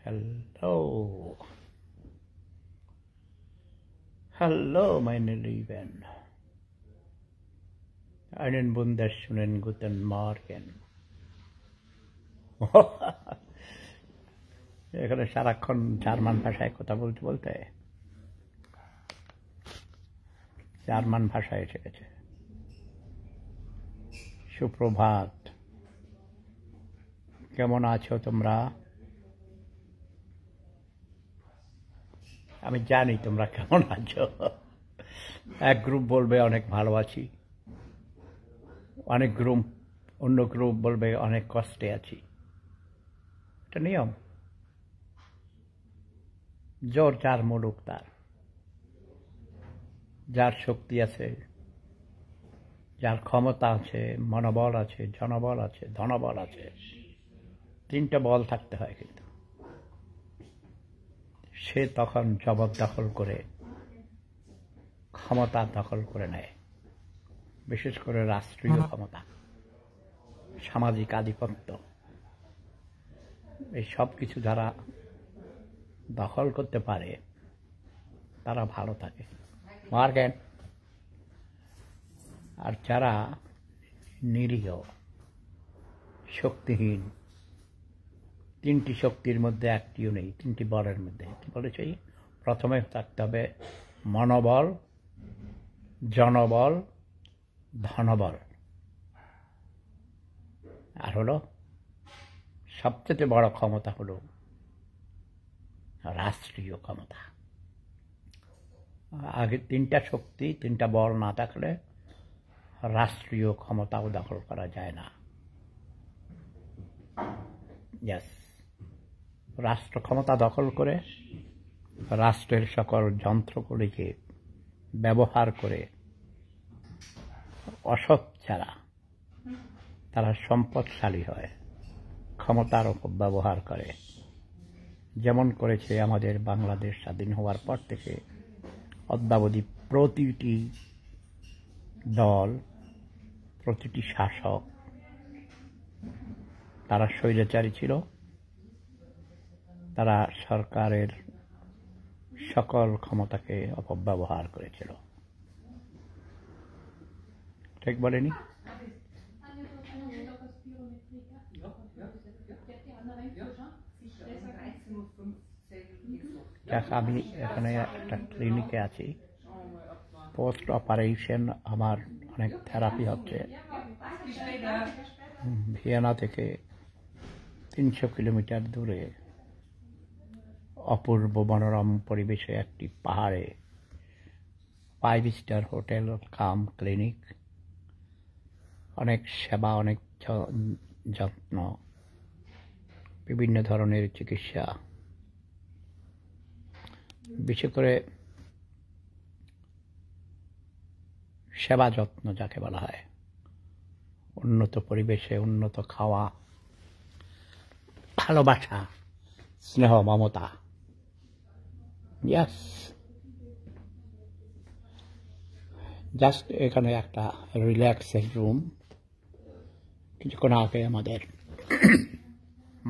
Hello. Hallo, meine Lieben. Einen wunderschönen guten Morgen. এখানে সারাক্ষণ German ভাষায় কথা বলতে বলতে জার্মান ভাষায় এসে গেছে। সুপ্রভাত, কেমন আছো তোমরা? আমি জানি তোমরা কেমন আছো। এক গ্রুপ বলবে অনেক ভালো আছি, অন্য গ্রুপ বলবে অনেক কষ্টে আছি। এটা নিয়ম, জোর যার মুলুক তার। যার শক্তি আছে, যার ক্ষমতা আছে, মনোবল আছে, জনবল আছে, ধনবল আছে, তিনটা বল থাকতে হয়, কিন্তু সে তখন জবরদখল করে ক্ষমতা দখল করে নেয়। বিশেষ করে রাষ্ট্রীয় ক্ষমতা, সামাজিক আধিপত্য, এই সব কিছু যারা দখল করতে পারে তারা ভালো থাকে। মার্কেট আর যারা নিরীহ, শক্তিহীন, তিনটি শক্তির মধ্যে একটিও নেই, তিনটি বলের মধ্যে কি বলেছি, প্রথমে থাকতে হবে মনোবল, জনবল, ধনবল। আর হলো সবচেয়ে বড় ক্ষমতা হলো রাষ্ট্রীয় ক্ষমতা। আগে তিনটা শক্তি, তিনটা বল না থাকলে রাষ্ট্রীয় ক্ষমতাও দখল করা যায় না। রাষ্ট্র ক্ষমতা দখল করে রাষ্ট্রের সকল যন্ত্রগুলিকে ব্যবহার করে অসৎ যারা, তারা সম্পদশালী হয়, ক্ষমতার অপব্যবহার করে। যেমন করেছে আমাদের বাংলাদেশ স্বাধীন হওয়ার পর থেকে অদ্যাবধি প্রতিটি দল, প্রতিটি শাসক, তারা স্বৈরাচারী ছিল। তারা সরকারের সকল ক্ষমতাকে অপব্যবহার করেছিল। ঠিক বলেনি? আমি এখানে একটা ক্লিনিকে আছি, পোস্ট অপারেশন আমার অনেক থেরাপি হচ্ছে। ভিয়েনা থেকে 300 কিলোমিটার দূরে অপূর্ব মনোরম পরিবেশে একটি পাহাড়ে 5 স্টার হোটেল কাম ক্লিনিক, অনেক সেবা, অনেক যত্ন, বিভিন্ন ধরনের চিকিৎসা, বিশেষ করে সেবা যত্ন যাকে বলা হয়, উন্নত পরিবেশে উন্নত খাওয়া, ভালোবাসা, স্নেহ, মমতা। ইয়াস, জাস্ট এখানে একটা রিল্যাক্সের রুম। কিছুক্ষণ আগে আমাদের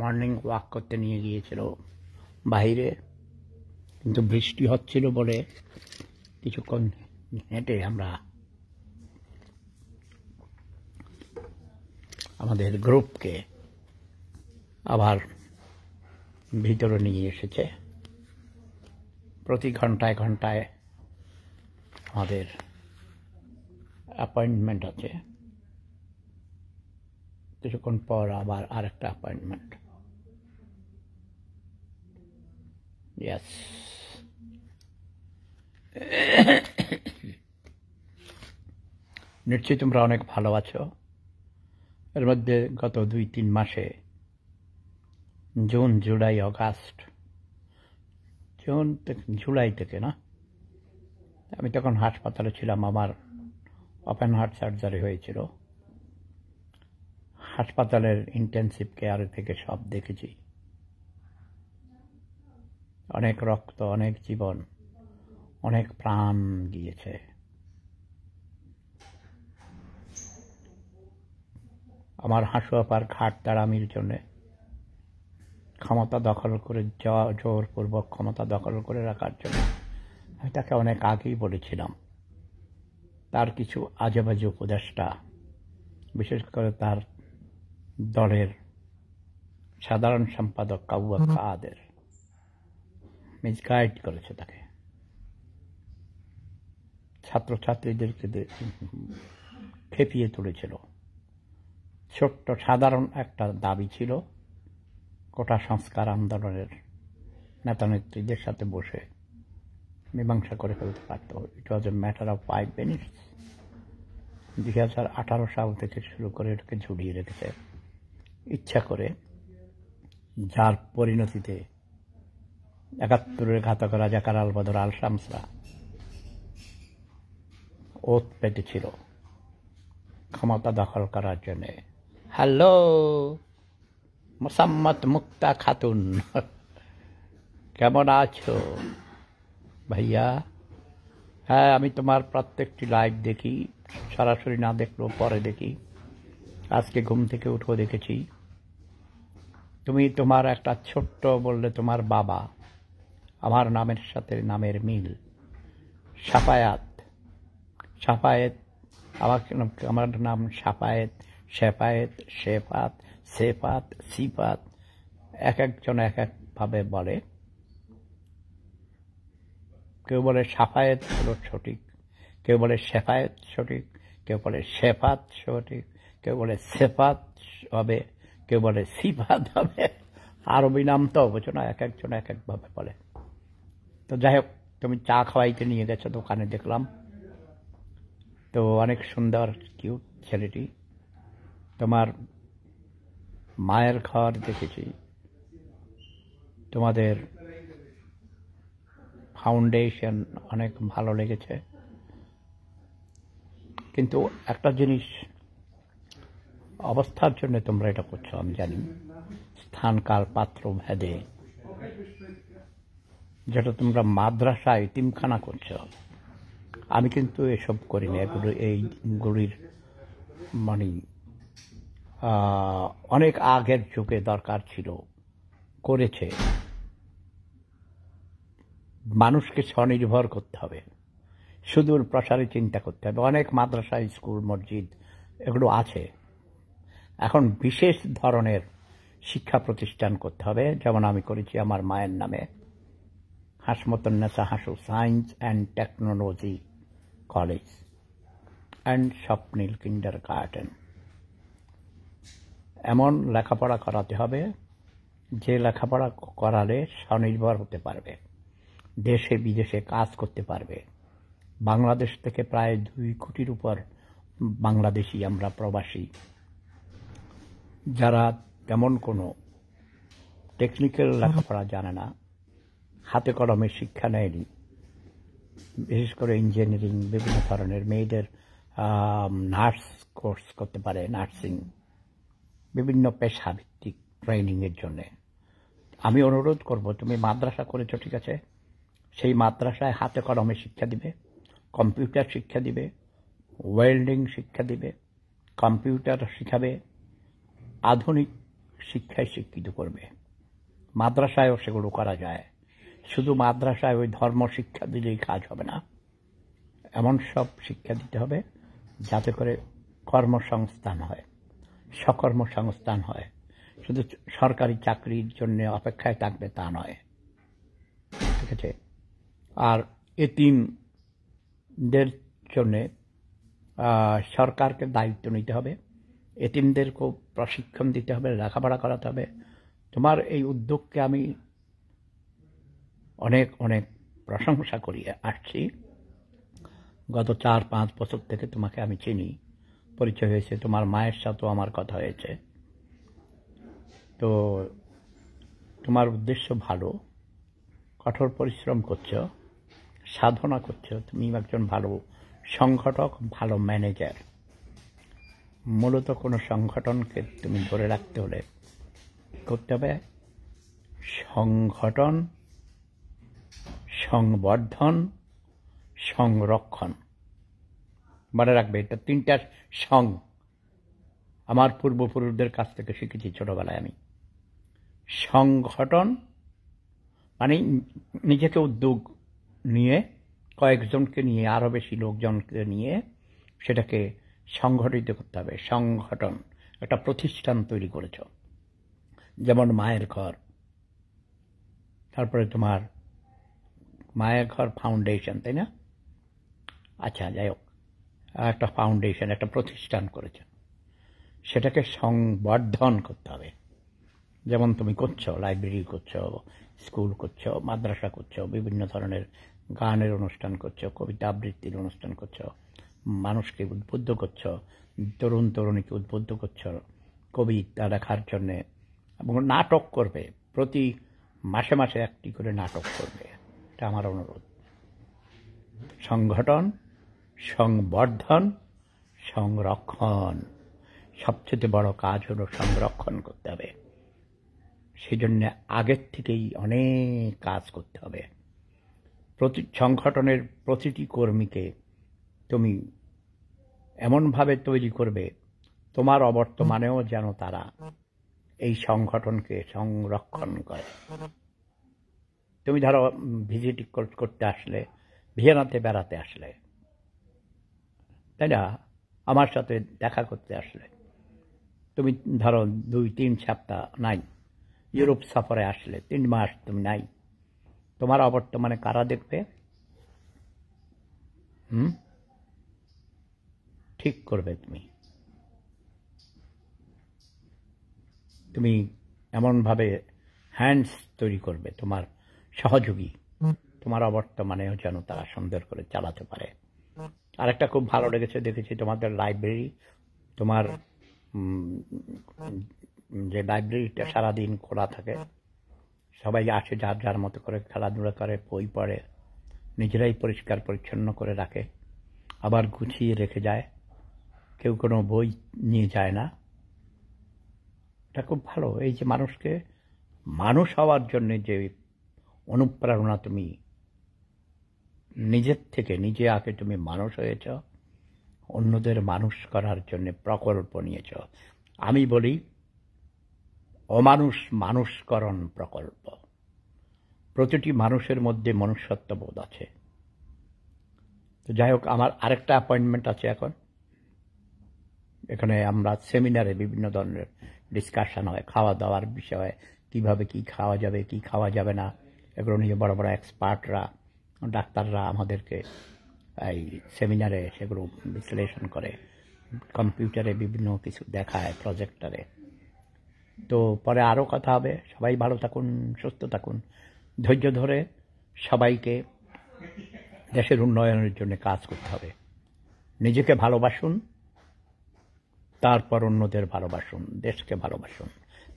মর্নিং ওয়াক করতে নিয়ে গিয়েছিল বাইরে, কিন্তু বৃষ্টি হচ্ছিল বলে কিছুক্ষণ হেঁটে আমরা আমাদের গ্রুপকে আবার ভিতরে নিয়ে এসেছে। প্রতি ঘন্টায় ঘন্টায় আমাদের অ্যাপয়েন্টমেন্ট আছে, কিছুক্ষণ পর আবার আরেকটা অ্যাপয়েন্টমেন্ট। ইয়েস, নিশ্চয়ই তোমরা অনেক ভালো আছো। এর মধ্যে গত 2-3 মাসে, জুন, জুলাই, অগাস্ট, জুলাই থেকে না, আমি তখন হাসপাতালে ছিলাম, আমার ওপেন হার্ট সার্জারি হয়েছিল। হাসপাতালের ইন্টেন্সিভ কেয়ার থেকে সব দেখেছি। অনেক রক্ত, অনেক জীবন, অনেক প্রাণ গিয়েছে। আমার হাসুয়াপার ঘাট তাড়ামির জন্যে ক্ষমতা দখল করে জোরপূর্বক ক্ষমতা দখল করে রাখার জন্য। আমি তাকে অনেক আগেই বলেছিলাম, তার কিছু আজেবাজে উপদেষ্টা, বিশেষ করে তার দলের সাধারণ সম্পাদক কাউয়া কাদের মিসগাইড করেছে তাকে। ছাত্রছাত্রীদেরকে খেপিয়ে তুলেছিল। ছোট্ট সাধারণ একটা দাবি ছিল, কোটা সংস্কার আন্দোলনের নেতানেত্রীদের সাথে বসে মীমাংসা করে ফেলতে পারত। ইট ওয়াজ এ ম্যাটার অফ 5 মিনিটস। 2018 সাল থেকে শুরু করে এটাকে ঝুলিয়ে রেখেছে ইচ্ছা করে, যার পরিণতিতে 71-এর ঘাতক রাজাকার আল বদর আল শামসরা ওত পেতেছিল ক্ষমতা দখল করার জন্য। হ্যালো মোসাম্মত মুক্তা খাতুন, কেমন আছো ভাইয়া? হ্যাঁ, আমি তোমার প্রত্যেকটি লাইভ দেখি, সরাসরি না দেখলেও পরে দেখি। আজকে ঘুম থেকে উঠেও দেখেছি। তুমি তোমার একটা ছোট্ট বললে তোমার বাবা, আমার নামের সাথে নামের মিল, সাফায়াত। আমার নাম সাফায়েত, শেফায়েত, শেফাত, সেফাত, সিফাত, এক একজন এক একভাবে বলে। কেউ বলে সাফায়েত হলো সঠিক, কেউ বলে শেফায়েত সঠিক, কেউ বলে শেফাত সঠিক, কেউ বলে সেফাত হবে, কেউ বলে সিফাত হবে। আরবি নাম তো বোঝো না, এক একজন এক একভাবে বলে। তো যাই হোক, তুমি চা খাওয়াইতে নিয়ে গেছো দোকানে, দেখলাম তো অনেক সুন্দর কিউট ছেলেটি। তোমার মায়ের ঘর দেখেছি, তোমাদের ফাউন্ডেশন অনেক ভালো লেগেছে। কিন্তু একটা জিনিস, অবস্থার জন্য তোমরা এটা করছো আমি জানি, স্থান কাল পাত্র ভেদে, যেটা তোমরা মাদ্রাসায় এতিমখানা করছো। আমি কিন্তু এসব করিনি। এইগুলির মানে অনেক আগের যুগে দরকার ছিল, করেছে। মানুষকে স্বনির্ভর করতে হবে, সুদূর প্রসারে চিন্তা করতে হবে। অনেক মাদ্রাসা, স্কুল, মসজিদ এগুলো আছে। এখন বিশেষ ধরনের শিক্ষা প্রতিষ্ঠান করতে হবে, যেমন আমি করেছি আমার মায়ের নামে, Hasmatunnesa Hasu science and technology college and Swapnil kindergarten. এমন লেখাপড়া করাতে হবে যে লেখাপড়া করালে স্বনির্ভর হতে পারবে, দেশে বিদেশে কাজ করতে পারবে। বাংলাদেশ থেকে প্রায় 2 কোটির উপর বাংলাদেশি আমরা প্রবাসী, যারা তেমন কোনো টেকনিক্যাল লেখাপড়া জানে না, হাতে কলমে শিক্ষা নেয়নি। বিশেষ করে ইঞ্জিনিয়ারিং, বিভিন্ন ধরনের মেয়েদের নার্স কোর্স করতে পারে, নার্সিং, বিভিন্ন পেশাভিত্তিক ট্রেনিংয়ের জন্যে। আমি অনুরোধ করব, তুমি মাদ্রাসা করেছো ঠিক আছে, সেই মাদ্রাসায় হাতে কলমে শিক্ষা দিবে, কম্পিউটার শিক্ষা দিবে, ওয়েল্ডিং শিক্ষা দিবে, কম্পিউটার শিখাবে, আধুনিক শিক্ষায় শিক্ষিত করবে। মাদ্রাসায়ও সেগুলো করা যায়। শুধু মাদ্রাসায় ওই ধর্ম শিক্ষা দিলেই কাজ হবে না, এমন সব শিক্ষা দিতে হবে যাতে করে কর্মসংস্থান হয়, সকর্মসংস্থান হয়। শুধু সরকারি চাকরির জন্য অপেক্ষায় থাকবে তা নয়, ঠিক আছে? আর এতিমদের জন্যে সরকারকে দায়িত্ব নিতে হবে, এতিমদেরকেও প্রশিক্ষণ দিতে হবে, লেখাপড়া করাতে হবে। তোমার এই উদ্যোগকে আমি অনেক অনেক প্রশংসা করি আসছি। গত 4-5 বছর থেকে তোমাকে আমি চিনি, পরিচয় হয়েছে, তোমার মায়ের সাথেও আমার কথা হয়েছে। তো তোমার উদ্দেশ্য ভালো, কঠোর পরিশ্রম করছো, সাধনা করছো। তুমি একজন ভালো সংগঠক, ভালো ম্যানেজার। মূলত কোনো সংগঠনকে তুমি ধরে রাখতে হলে করতে হবে সংগঠন, সংবর্ধন, সংরক্ষণ। মনে রাখবে, এটা 3টা সং। আমার পূর্বপুরুষদের কাছ থেকে শিখেছি ছোটবেলায় আমি। সংগঠন মানে নিজেকে উদ্যোগ নিয়ে কয়েকজনকে নিয়ে আরও বেশি লোকজনকে নিয়ে সেটাকে সংগঠিত করতে হবে। সংগঠন একটা প্রতিষ্ঠান তৈরি করেছ, যেমন মায়ের ঘর, তারপরে তোমার মায়ের ঘর ফাউন্ডেশন, তাই না? আচ্ছা, যাই হোক, একটা ফাউন্ডেশন, একটা প্রতিষ্ঠান করেছ, সেটাকে সংবর্ধন করতে হবে। যেমন তুমি করছো, লাইব্রেরি করছো, স্কুল করছো, মাদ্রাসা করছো, বিভিন্ন ধরনের গানের অনুষ্ঠান করছো, কবিতা আবৃত্তির অনুষ্ঠান করছো, মানুষকে উদ্বুদ্ধ করছো, তরুণ তরুণীকে উদ্বুদ্ধ করছো কবিতা লেখার জন্যে, এবং নাটক করবে, প্রতি মাসে মাসে একটি করে নাটক করবে। এটা আমার অনুরোধ। সংগঠন, সংবর্ধন, সংরক্ষণ, সবচেয়ে বড় কাজ হলো সংরক্ষণ করতে হবে। সেই জন্য আগের থেকেই অনেক কাজ করতে হবে। সংগঠনের প্রতিটি কর্মীকে তুমি এমনভাবে তৈরি করবে, তোমার অবর্তমানেও যেন তারা এই সংগঠনকে সংরক্ষণ করে। তুমি ধরো ভিজিট করতে আসলে, ভিয়েনাতে বেড়াতে আসলে, তাই না, আমার সাথে দেখা করতে আসলে, তুমি ধরো 2-3 সপ্তাহ নাই, ইউরোপ সফরে আসলে 3 মাস তুমি নাই, তোমার অবর্তমানে কারা দেখবে? ঠিক করবে তুমি এমনভাবে হ্যান্ডস তৈরি করবে, তোমার সহযোগী, তোমার অবর্তমানেও যেন তারা সুন্দর করে চালাতে পারে। আরেকটা খুব ভালো লেগেছে, দেখেছি তোমাদের লাইব্রেরি, তোমার যে লাইব্রেরিটা সারাদিন খোলা থাকে, সবাই আসে যার যার মতো করে খেলাধুলা করে, বই পড়ে, নিজেরাই পরিষ্কার পরিচ্ছন্ন করে রাখে, আবার গুছিয়ে রেখে যায়, কেউ কোনো বই নিয়ে যায় না। এটা খুব ভালো। এই যে মানুষকে মানুষ হওয়ার জন্য যে অনুপ্রেরণা, তুমি নিজের থেকে নিজে আগে তুমি মানুষ হয়েছ, অন্যদের মানুষ করার জন্য প্রকল্প নিয়েছ। আমি বলি অমানুষ মানুষকরণ প্রকল্প। প্রতিটি মানুষের মধ্যে মনুষ্যত্ববোধ আছে। তো যাই হোক, আমার আরেকটা অ্যাপয়েন্টমেন্ট আছে এখন। এখানে আমরা সেমিনারে বিভিন্ন ধরনের ডিসকাশন হয়, খাওয়া দাওয়ার বিষয়ে, কিভাবে কি খাওয়া যাবে, কি খাওয়া যাবে না, এগুলো নিয়ে বড় বড় এক্সপার্টরা, ডাক্তাররা আমাদেরকে এই সেমিনারে সেগুলো বিশ্লেষণ করে, কম্পিউটারে বিভিন্ন কিছু দেখায়, প্রজেক্টরে। তো পরে আরও কথা হবে। সবাই ভালো থাকুন, সুস্থ থাকুন, ধৈর্য ধরে সবাইকে দেশের উন্নয়নের জন্য কাজ করতে হবে। নিজেকে ভালোবাসুন, তারপর অন্যদের ভালোবাসুন, দেশকে ভালোবাসুন,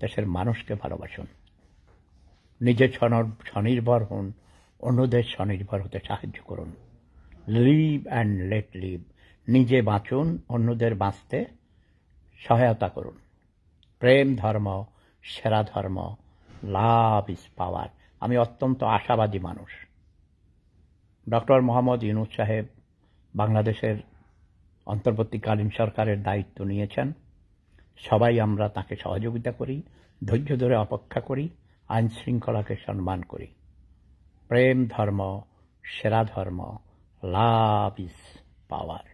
দেশের মানুষকে ভালোবাসুন। নিজে স্বনির্ভর হন, অন্যদের স্বনির্ভর হতে সাহায্য করুন। Live and let live. নিজে বাঁচুন, অন্যদের বাঁচতে সহায়তা করুন। প্রেম ধর্ম, সেরা ধর্ম, লাভ ইজ পাওয়ার। আমি অত্যন্ত আশাবাদী মানুষ। ডক্টর মোহাম্মদ ইউনূস সাহেব বাংলাদেশের অন্তর্বর্তীকালীন সরকারের দায়িত্ব নিয়েছেন। সবাই আমরা তাকে সহযোগিতা করি, ধৈর্য ধরে অপেক্ষা করি, আইন শৃঙ্খলাকে সম্মান করি। প্রেম ধর্ম, সেরা ধর্ম, লাভ ইজ পাওয়ার।